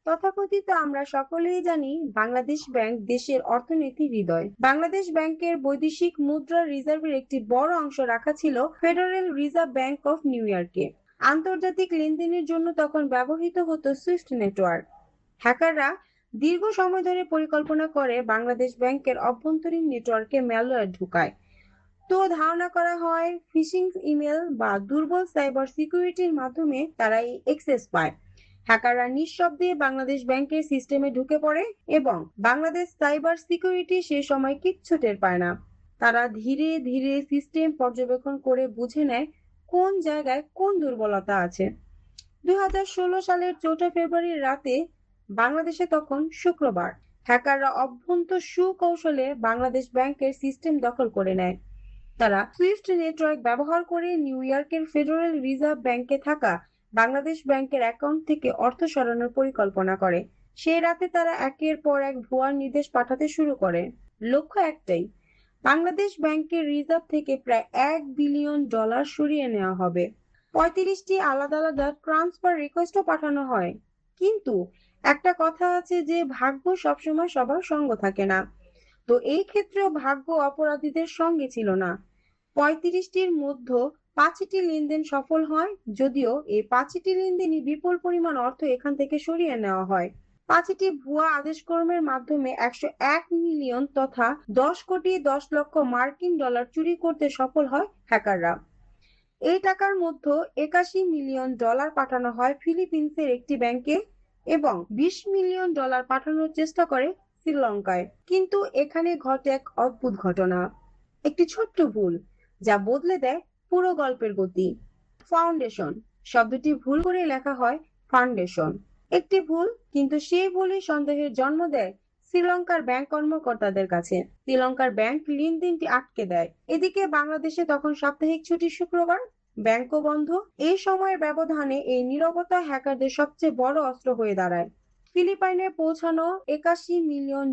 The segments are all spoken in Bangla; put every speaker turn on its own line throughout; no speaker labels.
তথাকথিত আমরা সকলেই জানি বাংলাদেশ ব্যাংক দেশের অর্থনীতির হৃদয়। বাংলাদেশ ব্যাংকের বৈদেশিক মুদ্রা রিজার্ভের একটি বড় অংশ রাখা ছিল federal reserve bank of new ইয়র্কে। আন্তর্জাতিক লেনদেনের জন্য তখন ব্যবহৃত হতো সুইফট নেটওয়ার্ক। হ্যাকাররা দীর্ঘ সময় ধরে পরিকল্পনা করে বাংলাদেশ ব্যাংকের অভ্যন্তরীণ নেটওয়ার্কে ম্যালওয়্যার ঢুকায়। তো ধারণা করা হয় ফিশিং ইমেল বা দুর্বল সাইবার সিকিউরিটির মাধ্যমে তারা এই অ্যাক্সেস পায়। হ্যাকাররা নিঃশব্দে বাংলাদেশ ব্যাংকের সিস্টেমে ঢুকে পড়ে এবং বাংলাদেশ সাইবার সিকিউরিটি সে সময় কিচ্ছু টের পায় না। তারা ধীরে ধীরে সিস্টেম পর্যবেক্ষণ করে বুঝে নেয় কোন জায়গায় কোন দুর্বলতা আছে। 2016 সালের 4 ফেব্রুয়ারির রাতে, বাংলাদেশে তখন শুক্রবার, হ্যাকাররা অভ্যন্ত সুকৌশলে বাংলাদেশ ব্যাংকের সিস্টেম দখল করে নেয়। তারা সুইফট নেটওয়ার্ক ব্যবহার করে নিউ ইয়র্কের ফেডারেল রিজার্ভ ব্যাংকে থাকা বাংলাদেশ ব্যাংকের অ্যাকাউন্ট থেকে অর্থ সরানোর পরিকল্পনা করে। সেই রাতে তারা একের পর এক ভুয়া নির্দেশ পাঠাতে শুরু করে। লক্ষ্য একটাই, বাংলাদেশ ব্যাংকের রিজার্ভ থেকে প্রায় $1 বিলিয়ন সরিয়ে নেওয়া হবে। 35টি আলাদা আলাদা ট্রান্সফার রিকোয়েস্টও পাঠানো হয়। কিন্তু একটা কথা আছে যে ভাগ্য সবসময় সবার সঙ্গ থাকে না। তো এই ক্ষেত্রেও ভাগ্য অপরাধীদের সঙ্গে ছিল না। 35টির মধ্যে 5টি লেনদেন সফল হয়, যদিও এই 5টি লেনদেনই বিপুল পরিমাণ অর্থ এখান থেকে সরিয়ে নেওয়া হয়। 5টি ভুয়া আদেশক্রমের মাধ্যমে 101 মিলিয়ন তথা 10 কোটি 10 লক্ষ মার্কিন ডলার চুরি করতে সফল হয় হ্যাকাররা। এই টাকার মধ্যে $81 মিলিয়ন পাঠানো হয় ফিলিপিন্সের একটি ব্যাংকে এবং $20 মিলিয়ন পাঠানোর চেষ্টা করে শ্রীলঙ্কায়। কিন্তু এখানে ঘটে এক অদ্ভুত ঘটনা, একটি ছোট্ট ভুল যা বদলে দেয় পুরো গল্পের গতি। ফাউন্ডেশন শব্দটি ভুল করে লেখা হয় ফাউন্ডেশন। একটি ভুল, কিন্তু সেই ভুলই সন্দেহের জন্ম দেয় শ্রীলঙ্কার ব্যাংক কর্মকর্তাদের কাছে। শ্রীলঙ্কার ব্যাংক লেনদেনটি আটকে দেয়। এদিকে বাংলাদেশে তখন সাপ্তাহিক ছুটি শুক্রবার, ব্যাংকও বন্ধ। এই সময়ের ব্যবধানে এই নীরবতা হ্যাকারদের সবচেয়ে বড় অস্ত্র হয়ে দাঁড়ায়। ফিলিপাইনে পৌঁছানো $81 মিলিয়ন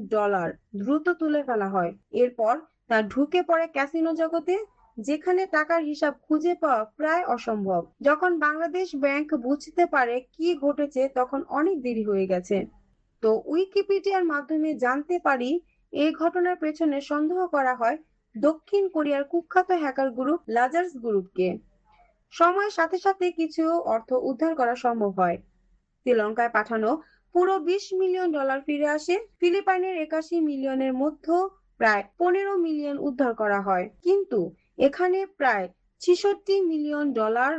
দ্রুত তুলে ফেলা হয়। এরপর তা ঢুকে পড়ে ক্যাসিনো জগতে, যেখানে টাকার হিসাব খুঁজে পাওয়া প্রায় অসম্ভব। যখন বাংলাদেশ ব্যাংক বুঝতে পারে কি ঘটেছে তখন অনেক দেরি হয়ে গেছে। তো উইকিপিডিয়ার মাধ্যমে জানতে পারি এই ঘটনার পেছনে সন্দেহ করা হয় দক্ষিণ কোরিয়ার কুখ্যাত হ্যাকার গ্রুপ লাজার্স গ্রুপকে। সময়ের সাথে সাথে কিছু অর্থ উদ্ধার করা সম্ভব হয়। শ্রীলঙ্কায় পাঠানো পুরো $20 মিলিয়ন ফিরে আসে। ফিলিপাইনের 81 মিলিয়নের মধ্যে প্রায় 15 মিলিয়ন উদ্ধার করা হয়, কিন্তু এখানে প্রায় $66 মিলিয়ন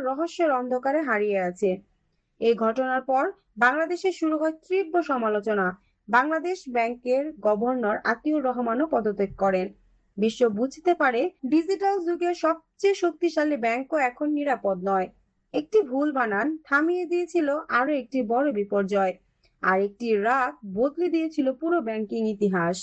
রহস্যের অন্ধকারে হারিয়ে আছে। এই ঘটনার পর বাংলাদেশে শুরু হয় তীব্র সমালোচনা। বাংলাদেশ ব্যাংকের গভর্নর আতিউর রহমানও পদত্যাগ করেন। বিশ্ব বুঝতে পারে ডিজিটাল যুগের সবচেয়ে শক্তিশালী ব্যাংকও এখন নিরাপদ নয়। একটি ভুল বানান থামিয়ে দিয়েছিল আরো একটি বড় বিপর্যয়, আর একটি রাত বদলে দিয়েছিল পুরো ব্যাংকিং ইতিহাস।